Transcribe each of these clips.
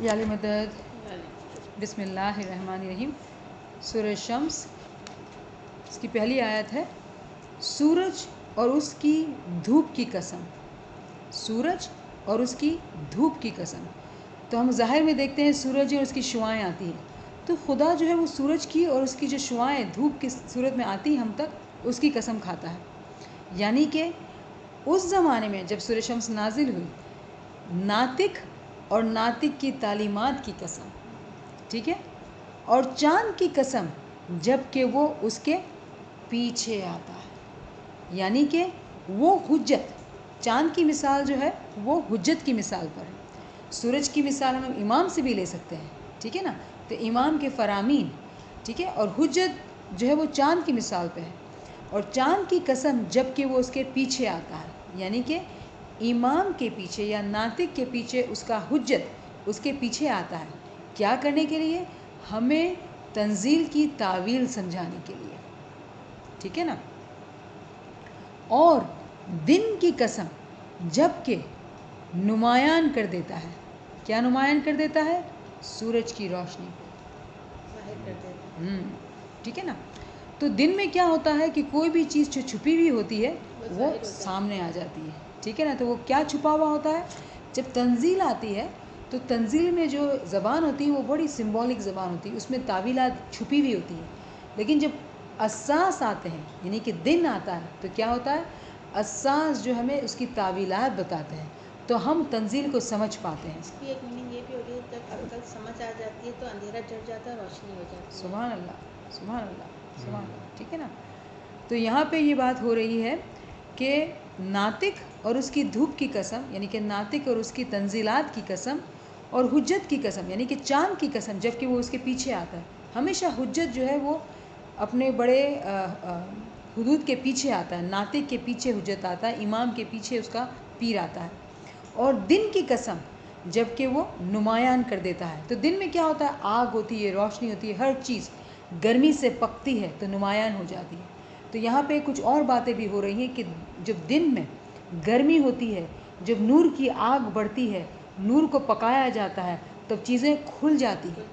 یا علی مدد. بسم اللہ الرحمن الرحیم. سورہ شمس، اس کی پہلی آیت ہے: سورج اور اس کی دھوپ کی قسم. سورج اور اس کی دھوپ کی قسم. تو ہم ظاہر میں دیکھتے ہیں سورج اور اس کی شعاعیں آتی ہیں، تو خدا جو ہے وہ سورج کی اور اس کی جو شعاعیں دھوپ کی صورت میں آتی ہیں ہم تک، اس کی قسم کھاتا ہے. یعنی کہ اس زمانے میں جب سورہ شمس نازل ہوئی، ناطق اور ناطق کی تعلیمات کی قسم، ٹھیک ہے، اور چاند کی قسم جب کہ وہ اس کے پیچھے آتا ہے. یعنی کہ وہ حجت، چاند کی مثال جو ہے وہ حجت کی مثال پر ہے. سورج کی مثال ہم امام سے بھی لے سکتے ہیں، ٹھیک ہے نا، تو امام کے فرامین، ٹھیک ہے، اور حجت جو ہے وہ چاند کی مثال پہ ہے. اور چاند کی قسم جب کہ وہ اس کے پیچھے آتا ہے، یعنی کہ امام کے پیچھے یا ناطق کے پیچھے اس کا حجت اس کے پیچھے آتا ہے. کیا کرنے کے لیے؟ ہمیں تنزیل کی تعویل سمجھانے کے لیے، ٹھیک ہے نا. اور دن کی قسم جب کہ نمایاں کر دیتا ہے. کیا نمایاں کر دیتا ہے؟ سورج کی روشنی کو ظاہر کر دیتا ہے. ٹھیک ہے نا. تو دن میں کیا ہوتا ہے کہ کوئی بھی چیز جو چھپی ہوئی ہوتی ہے وہ ظاہر ہو جاتی سامنے آ جاتی ہے، ٹھیک ہے نا. تو وہ کیا چھپا ہوا ہوتا ہے؟ جب تنزیل آتی ہے تو تنزیل میں جو زبان ہوتی ہے وہ بڑی سمبولک زبان ہوتی ہے، اس میں تعویلات چھپی ہوئی ہوتی ہیں. لیکن جب اساس آتے ہیں، یعنی کہ دن آتا ہے، تو کیا ہوتا ہے؟ اساس جو ہمیں اس کی تعویلات بتاتے ہیں، تو ہم تنزیل کو سمجھ پاتے ہیں. اس کی ایک میننگ یہ بھی ہوگی، جب عقل سمجھ آ جاتی ہے تو اندھیرا جٹ جاتا ہے، روشنی ہو جاتی ہے. سبحان اللہ، سبحان اللہ، سبحان اللہ، ٹھیک ہے نا. تو یہاں پہ یہ بات ہو رہی ہے کہ ناطق اور اس کی دھوپ کی قسم، یعنی کہ ناطق اور اس کی تنزیلات کی قسم، اور حجت کی قسم یعنی کہ چاند کی قسم جب کہ وہ اس کے پیچھے آتا ہے. ہمیشہ حجت جو ہے وہ اپنے بڑے حدود کے پیچھے آتا ہے، ناطق کے پیچھے حجت آتا ہے، امام کے پیچھے اس کا پیر آتا ہے. اور دن کی قسم جب کہ وہ نمایاں کر دیتا ہے. تو دن میں کیا ہوتا ہے؟ آگ ہوتی ہے، روشنی ہوتی ہے، ہر چیز گرمی سے پکتی ہے تو نمایاں ہو جاتی ہے. تو یہاں پہ کچھ اور باتیں بھی ہو رہی ہیں کہ جب دن میں گرمی ہوتی ہے، جب نور کی آگ بڑھتی ہے، نور کو پکایا جاتا ہے، تب چیزیں کھل جاتی ہیں،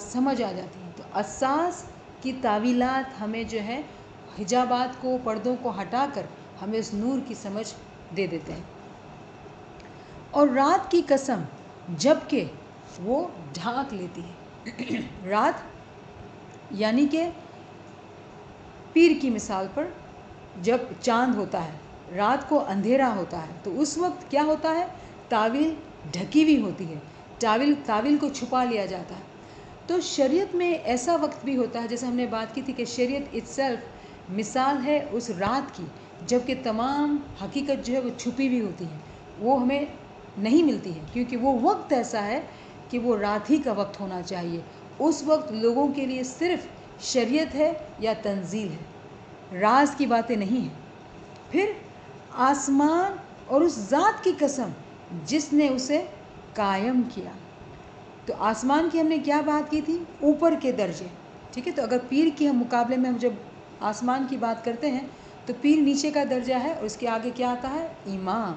سمجھ آ جاتی ہیں. تو اساس کی تعویلات ہمیں جو ہے حجابات کو، پردوں کو ہٹا کر ہمیں اس نور کی سمجھ دے دیتے ہیں. اور رات کی قسم جب کہ وہ ڈھانک لیتی ہے. رات یعنی کہ پیر کی مثال پر جب چاند ہوتا ہے، رات کو اندھیرا ہوتا ہے، تو اس وقت کیا ہوتا ہے؟ تعویل ڈھکی ہوئی ہوتی ہے، تعویل کو چھپا لیا جاتا ہے. تو شریعت میں ایسا وقت بھی ہوتا ہے، جیسے ہم نے بات کی تھی کہ شریعت اٹسیلف مثال ہے اس رات کی جب کہ تمام حقیقت جو ہے وہ چھپی ہوئی ہوتی ہے، وہ ہمیں نہیں ملتی ہے، کیونکہ وہ وقت ایسا ہے کہ وہ رات ہی کا وقت ہونا چاہیے. اس وقت لوگوں کے لیے صرف شریعت ہے یا تنزیل ہے، راز کی باتیں نہیں ہیں. پھر آسمان اور اس ذات کی قسم جس نے اسے قائم کیا. تو آسمان کی ہم نے کیا بات کی تھی؟ اوپر کے درجے، ٹھیک ہے. تو اگر پیر کی ہم مقابلے میں ہم جب آسمان کی بات کرتے ہیں تو پیر نیچے کا درجہ ہے، اور اس کے آگے کیا آتا ہے؟ امام.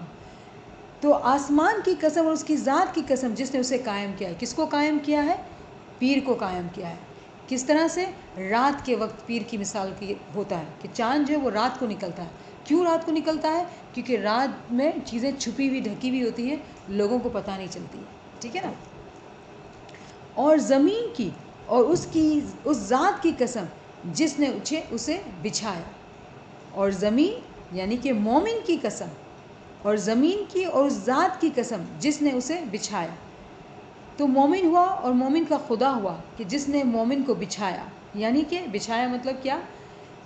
تو آسمان کی قسم اور اس کی ذات کی قسم جس نے اسے قائم کیا ہے. کس کو قائم کیا ہے؟ پیر کو قائم کیا ہے. کس طرح سے؟ رات کے وقت پیر کی مثال کی ہوتا ہے کہ چاند جو ہے وہ رات کو نکلتا ہے. کیوں رات کو نکلتا ہے؟ کیونکہ رات میں چیزیں چھپی ہوئی ڈھکی ہوئی ہوتی ہیں، لوگوں کو پتہ نہیں چلتی ہے، ٹھیک ہے نا. اور زمین کی اور اس ذات کی قسم جس نے اسے بچھایا. اور زمین یعنی کہ مومن کی قسم، اور زمین کی اور اس ذات کی قسم جس نے اسے بچھایا. تو مومن ہوا اور مومن کا خدا ہوا کہ جس نے مومن کو بچھایا. یعنی کہ بچھایا مطلب کیا؟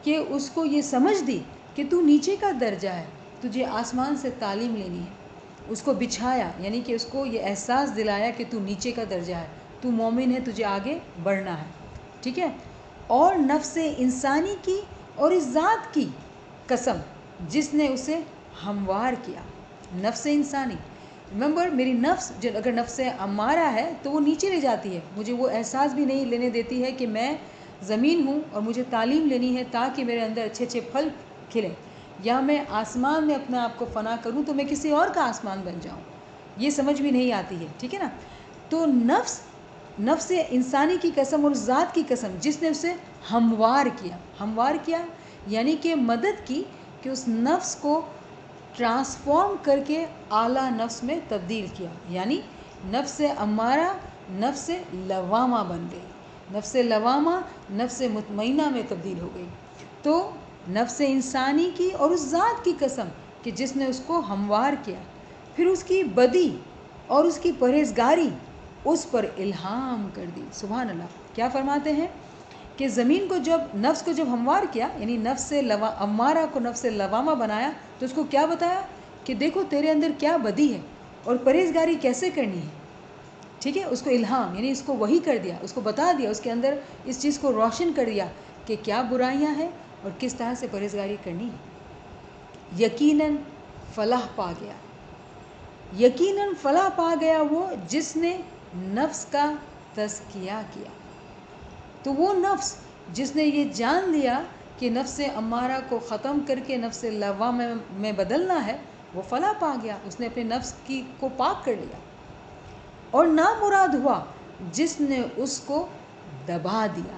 کہ اس کو یہ سمجھ دی کہ تو نیچے کا درجہ ہے، تجھے آسمان سے تعلیم لینی ہے. اس کو بچھایا یعنی کہ اس کو یہ احساس دلایا کہ تو نیچے کا درجہ ہے، تو مومن ہے، تجھے آگے بڑھنا ہے، ٹھیک ہے. اور نفس انسانی کی اور اس ذات کی قسم جس نے اسے ہموار کیا. نفس انسانی، ریممبر میری نفس اگر نفس امارہ ہے تو وہ نیچے لے جاتی ہے، مجھے وہ احساس بھی نہیں لینے دیتی ہے کہ میں زمین ہوں اور مجھے تعلیم لینی ہے تاکہ میرے اندر اچھے اچھے پھل کھلیں، یا میں آسمان میں اپنے آپ کو فنا کروں تو میں کسی اور کا آسمان بن جاؤں. یہ سمجھ بھی نہیں آتی ہے، ٹھیک ہے نا. تو نفس انسانی کی قسم اور ذات کی قسم جس نے اسے ہموار کیا یعنی کہ مدد کی کہ اس نفس کو ٹرانسفارم کر کے اعلیٰ نفس میں تبدیل کیا، یعنی نفس امارہ نفس لوامہ بن گئی، نفس لوامہ نفس مطمئنہ میں تبدیل ہو گئی۔ تو نفس انسانی کی اور اس ذات کی قسم کہ جس نے اس کو ہموار کیا، پھر اس کی بدی اور اس کی پرہیزگاری اس پر الہام کر دی۔ سبحان اللہ، کیا فرماتے ہیں کہ زمین کو نفس کو جب ہموار کیا، یعنی نفس امارہ کو نفس لوامہ بنایا، تو اس کو کیا بتایا کہ دیکھو تیرے اندر کیا بدی ہے اور پرہیزگاری کیسے کرنی ہے، ٹھیک ہے، اس کو الہام یعنی اس کو وحی کر دیا، اس کو بتا دیا، اس کے اندر اس چیز کو روشن کر دیا کہ کیا برائیاں ہیں اور کس طرح سے پرہیزگاری کرنی ہے۔ یقیناً فلاح پا گیا، یقیناً فلاح پا گیا وہ جس نے نفس کا تزکیہ کیا۔ تو وہ نفس جس نے یہ جان لیا کہ نفس امارہ کو ختم کر کے نفس لوامہ میں بدلنا ہے، وہ فلاح پا گیا، اس نے اپنے نفس کو پاک کر لیا۔ اور نامراد ہوا جس نے اس کو دبا دیا،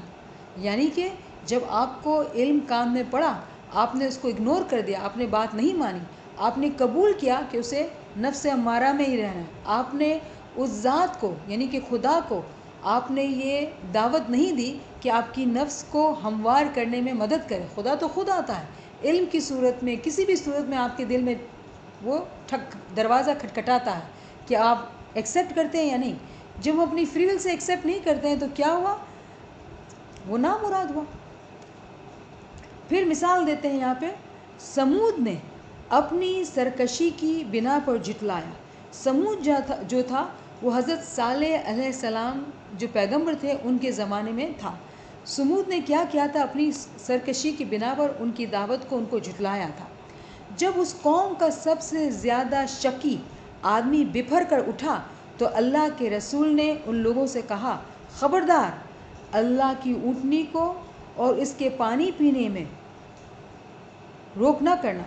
یعنی کہ جب آپ کو علم کام میں پڑا، آپ نے اس کو اگنور کر دیا، آپ نے بات نہیں مانی، آپ نے قبول کیا کہ اسے نفس امارہ میں ہی رہنا ہے، آپ نے اس ذات کو یعنی کہ خدا کو آپ نے یہ دعوت نہیں دی کہ آپ کی نفس کو ہموار کرنے میں مدد کرے۔ خدا تو خود آتا ہے علم کی صورت میں، کسی بھی صورت میں آپ کے دل میں وہ دروازہ کھٹکھٹاتا ہے کہ آپ ایکسیپٹ کرتے ہیں یا نہیں۔ جب ہم اپنی فری ول سے ایکسیپٹ نہیں کرتے ہیں تو کیا ہوا؟ وہ نامراد ہوا۔ پھر مثال دیتے ہیں یہاں پہ، سمود نے اپنی سرکشی کی بنا پر جھٹلایا۔ سمود جو تھا وہ حضرت صالح علیہ السلام جو پیغمبر تھے ان کے زمانے میں تھا۔ سمود نے کیا کیا تھا؟ اپنی سرکشی کی بنا پر ان کی دعوت کو ان کو جھٹلایا تھا۔ جب اس قوم کا سب سے زیادہ شکی آدمی بپھر کر اٹھا تو اللہ کے رسول نے ان لوگوں سے کہا، خبردار، اللہ کی اونٹنی کو اور اس کے پانی پینے میں روک نہ کرنا۔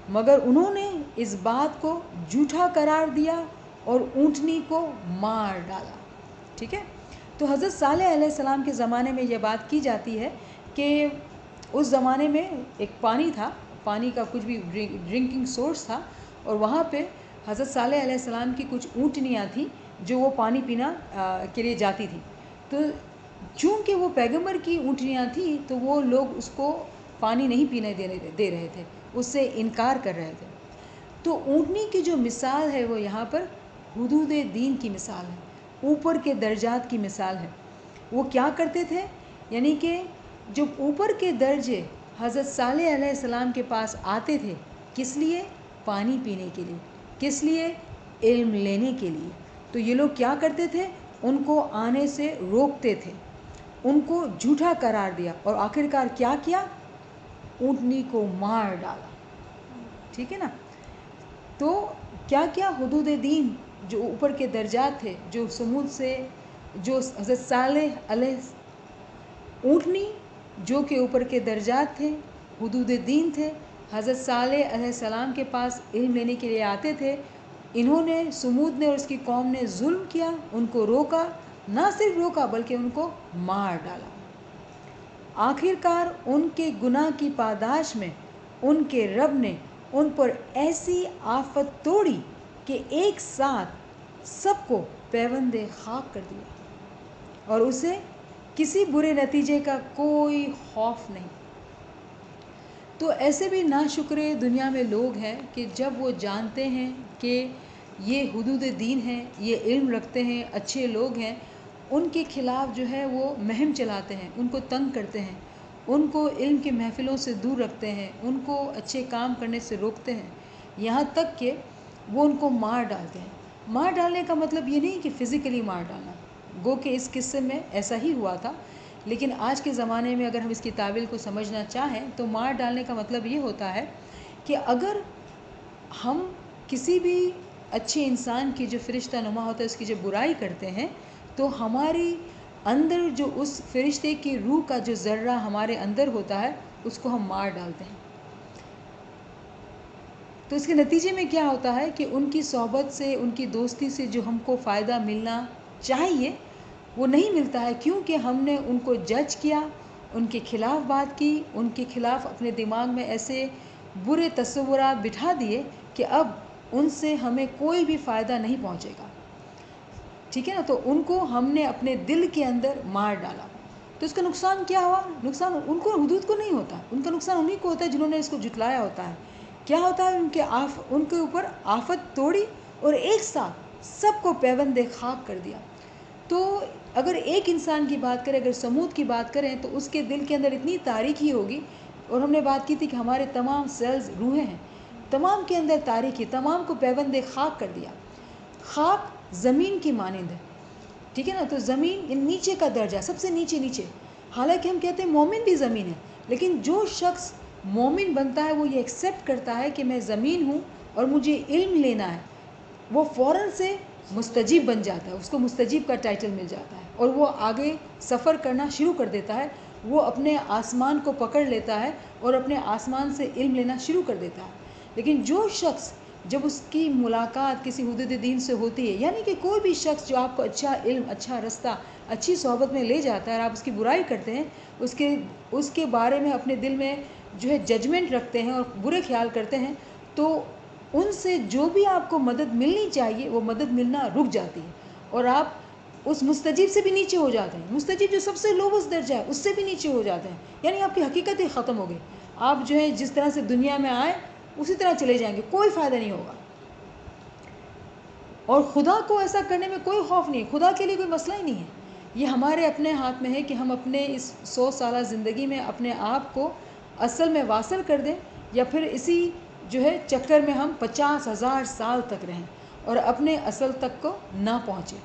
مگر انہوں نے اس بات کو جھوٹا قرار دیا اور اونٹنی کو مار ڈالا۔ ٹھیک ہے، تو حضرت صالح علیہ السلام کے زمانے میں یہ بات کی جاتی ہے کہ اس زمانے میں ایک پانی تھا، پانی کا کچھ بھی ڈرنکنگ سورس تھا، اور وہاں پہ حضرت صالح علیہ السلام کی کچھ اونٹنیاں تھیں جو وہ پانی پینا کے لیے جاتی تھیں۔ تو چونکہ وہ پیغمبر کی اونٹنیاں تھیں تو وہ لوگ اس کو پانی نہیں پینے دے رہے تھے، اس سے انکار کر رہے تھے۔ تو اونٹنی کی جو مثال ہے وہ یہاں پر حدود دین کی مثال ہے، اوپر کے درجات کی مثال ہے۔ وہ کیا کرتے تھے؟ یعنی کہ جو اوپر کے درجے حضرت صالح علیہ السلام کے پاس آتے تھے، کس لیے؟ پانی پینے کے لیے، کس لیے؟ علم لینے کے لیے۔ تو یہ لوگ کیا کرتے تھے؟ ان کو آنے سے روکتے تھے، ان کو جھوٹا قرار دیا، اور آخرکار کیا کیا؟ اونٹنی کو مار ڈالا۔ ٹھیک ہے نا؟ تو کیا کیا؟ حدود دین جو اوپر کے درجات تھے، جو سمود سے جو حضرت صالح علیہ اونٹنی جو کہ اوپر کے درجات تھے، حدود دین تھے، حضرت صالح علیہ السلام کے پاس علم لینے کے لیے آتے تھے، انہوں نے سمود نے اور اس کی قوم نے ظلم کیا، ان کو روکا، نہ صرف روکا بلکہ ان کو مار ڈالا۔ آخرکار ان کے گناہ کی پاداش میں ان کے رب نے ان پر ایسی آفت توڑی کہ ایک ساتھ سب کو پیوند خاک کر دیا، اور اسے کسی برے نتیجے کا کوئی خوف نہیں۔ تو ایسے بھی ناشکرے دنیا میں لوگ ہیں کہ جب وہ جانتے ہیں کہ یہ حدود دین ہیں، یہ علم رکھتے ہیں، اچھے لوگ ہیں، ان کے خلاف جو ہے وہ مہم چلاتے ہیں، ان کو تنگ کرتے ہیں، ان کو علم کی محفلوں سے دور رکھتے ہیں، ان کو اچھے کام کرنے سے روکتے ہیں، یہاں تک کہ وہ ان کو مار ڈالتے ہیں۔ مار ڈالنے کا مطلب یہ نہیں کہ فزیکلی مار ڈالنا، گو کہ اس قصے میں ایسا ہی ہوا تھا، لیکن آج کے زمانے میں اگر ہم اس کی تعبیر کو سمجھنا چاہیں تو مار ڈالنے کا مطلب یہ ہوتا ہے کہ اگر ہم کسی بھی اچھے انسان کی جو فرشتہ نما ہوتا ہے اس کی جو برائی کرتے ہیں تو ہماری اندر جو اس فرشتے کی روح کا جو ذرہ ہمارے اندر ہوتا ہے اس کو ہم مار ڈالتے ہیں۔ تو اس کے نتیجے میں کیا ہوتا ہے کہ ان کی صحبت سے، ان کی دوستی سے جو ہم کو فائدہ ملنا چاہیے وہ نہیں ملتا ہے، کیونکہ ہم نے ان کو جج کیا، ان کے خلاف بات کی، ان کے خلاف اپنے دماغ میں ایسے برے تصورات بٹھا دیے کہ اب ان سے ہمیں کوئی بھی فائدہ نہیں پہنچے گا، ٹھیک ہے نا. تو ان کو ہم نے اپنے دل کے اندر مار ڈالا. تو اس کا نقصان کیا ہوا؟ نقصان ان کو، حدود کو نہیں ہوتا، ان کا نقصان انہیں کو ہوتا ہے جنہوں نے اس کو جھٹلایا ہوتا ہے. کیا ہوتا ہے؟ ان کے اوپر آفت توڑی اور ایک ساتھ سب کو پیوند خاک کر دیا. تو اگر ایک انسان کی بات کریں، اگر سمود کی بات کریں، تو اس کے دل کے اندر اتنی تاریکی ہوگی. اور ہم نے بات کی تھی کہ ہمارے تمام سیلز روحیں ہیں، تمام کے اندر تاریکی، تمام کو پیوند خاک کر دیا. خاک زمین کی مانند ہے، ٹھیک ہے نا. تو زمین نیچے کا درجہ، سب سے نیچے نیچے. حالانکہ ہم کہتے ہیں مومن بھی زمین ہے، لیکن جو شخص مومن بنتا ہے وہ یہ ایکسیپٹ کرتا ہے کہ میں زمین ہوں اور مجھے علم لینا ہے، وہ فوراً سے مستجیب بن جاتا ہے، اس کو مستجیب کا ٹائٹل مل جاتا ہے، اور وہ آگے سفر کرنا شروع کر دیتا ہے. وہ اپنے آسمان کو پکڑ لیتا ہے اور اپنے آسمان سے علم لینا شروع کر دیتا ہے. لیکن جو شخص جب اس کی ملاقات کسی حدود دین سے ہوتی ہے، یعنی کہ کوئی بھی شخص جو آپ کو اچھا علم، اچھا رستہ، اچھی صحبت میں لے جاتا ہے اور آپ اس کی برائی کرتے ہیں، اس کے بارے میں اپنے دل میں جو ہے ججمنٹ رکھتے ہیں اور برے خیال کرتے ہیں، تو ان سے جو بھی آپ کو مدد ملنی چاہیے وہ مدد ملنا رک جاتی ہے، اور آپ اس مستجیب سے بھی نیچے ہو جاتے ہیں. مستجیب جو سب سے لووسٹ درجہ ہے، اس سے بھی نیچے ہو جاتے ہیں. یعنی آپ کی حقیقت ہی ختم ہو گئی. آپ جو ہے جس طرح سے دنیا میں آئے اسی طرح چلے جائیں گے، کوئی فائدہ نہیں ہوگا. اور خدا کو ایسا کرنے میں کوئی خوف نہیں ہے، خدا کے لیے کوئی مسئلہ ہی نہیں ہے. یہ ہمارے اپنے ہاتھ میں ہے کہ ہم اپنے اس 100 سالہ زندگی میں اپنے آپ کو اصل میں واصل کر دیں، یا پھر اسی جو ہے چکر میں ہم 50,000 سال تک رہیں اور اپنے اصل تک کو نہ پہنچیں.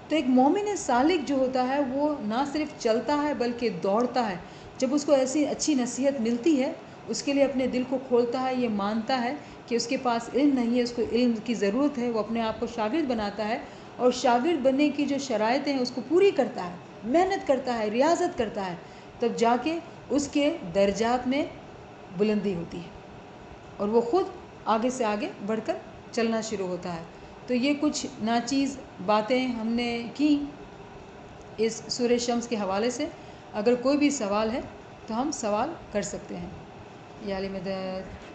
تو ایک مومن سالک جو ہوتا ہے وہ نہ صرف چلتا ہے بلکہ دوڑتا ہے. جب اس کو ایسی اچھی نصیحت ملتی ہے، اس کے لیے اپنے دل کو کھولتا ہے، یہ مانتا ہے کہ اس کے پاس علم نہیں ہے، اس کو علم کی ضرورت ہے، وہ اپنے آپ کو شاگرد بناتا ہے، اور شاگرد بننے کی جو شرائط ہیں اس کو پوری کرتا ہے، محنت کرتا ہے، ریاضت کرتا ہے، تب جا کے اس کے درجات میں بلندی ہوتی ہے اور وہ خود آگے سے آگے بڑھ کر چلنا شروع ہوتا ہے. تو یہ کچھ ناچیز باتیں ہم نے کی اس سورہ شمس کے حوالے سے. اگر کوئی بھی سوال ہے تو ہم سوال کر سکتے ہیں. یا علی مدد.